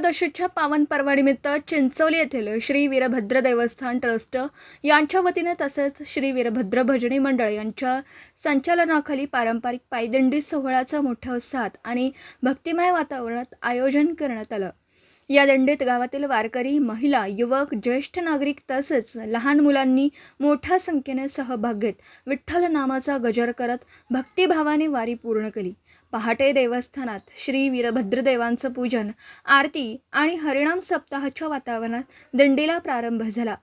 एकादशीच्या पावन पर्वानिमित्त चिंचोली येथील श्री वीरभद्र देवस्थान ट्रस्ट यांच्या वतीने तसेच श्री वीरभद्र भजनी मंडळ यांच्या संचालनाखाली पारंपरिक पायदिंडी सोहळ्याचं मोठ्या उत्साहात आणि भक्तिमय वातावरणात आयोजन करण्यात आलं। या दिंडीत गावातील वारकरी, महिला, युवक, ज्येष्ठ नागरिक तसेच लहान मुलांनी मोठ्या संख्येने सहभाग घेत विठ्ठल नामाचा गजर करत भक्तिभावाने वारी पूर्ण केली। पहाटे देवस्थानात श्री वीरभद्र देवांचं पूजन, आरती आणि हरिनाम सप्ताहाच्या वातावरणात दिंडीला प्रारंभ झाला।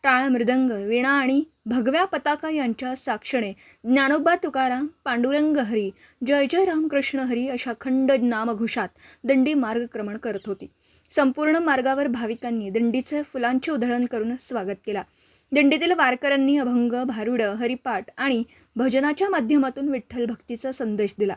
टाळ, मृदंग, वीणा आणि भगव्या पताका यांच्या साक्षीने ज्ञानोबा तुकाराम, पांडुरंग हरी, जय जय रामकृष्ण हरी अशा अखंड नामघोषात दिंडी मार्गक्रमण करत होती। संपूर्ण मार्गावर भाविकांनी दिंडीचे फुलांचे उधळण करून स्वागत केला। दिंडीतील वारकऱ्यांनी अभंग, भारुडं, हरिपाठ आणि भजनाच्या माध्यमातून विठ्ठल भक्तीचा संदेश दिला।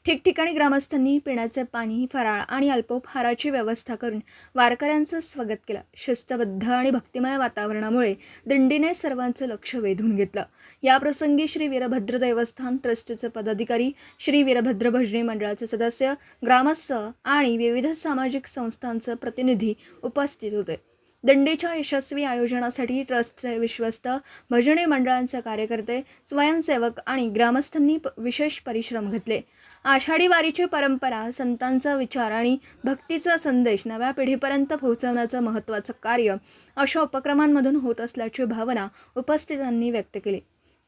ठिकठिकाणी ग्रामस्थांनी पिण्याचे पाणी, फराळ आणि अल्पोपहाराची व्यवस्था करून वारकऱ्यांचं स्वागत केलं। शिस्तबद्ध आणि भक्तिमय वातावरणामुळे दिंडीने सर्वांचं लक्ष वेधून घेतलं। या प्रसंगी श्री वीरभद्र देवस्थान ट्रस्टचे पदाधिकारी, श्री वीरभद्र भजनी मंडळाचे सदस्य, ग्रामस्थ आणि विविध सामाजिक संस्थांचे प्रतिनिधी उपस्थित होते। दिंडीच्या यशस्वी आयोजनासाठी ट्रस्टचे विश्वस्त, भजनी मंडळांचे कार्यकर्ते, स्वयंसेवक आणि ग्रामस्थांनी विशेष परिश्रम घेतले। आषाढी वारीची परंपरा, संतांचा विचार आणि भक्तीचा संदेश नव्या पिढीपर्यंत पोहोचवण्याचं महत्त्वाचं कार्य अशा उपक्रमांमधून होत असल्याची भावना उपस्थितांनी व्यक्त केली।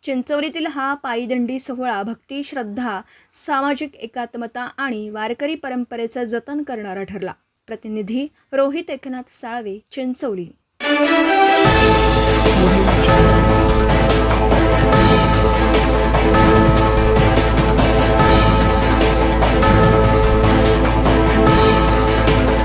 चिंचोलीतील हा पायी दिंडी सोहळा भक्ती, श्रद्धा, सामाजिक एकात्मता आणि वारकरी परंपरेचं जतन करणारा ठरला। प्रतिनिधी रोहित एकनाथ साळवे, चिंचोली।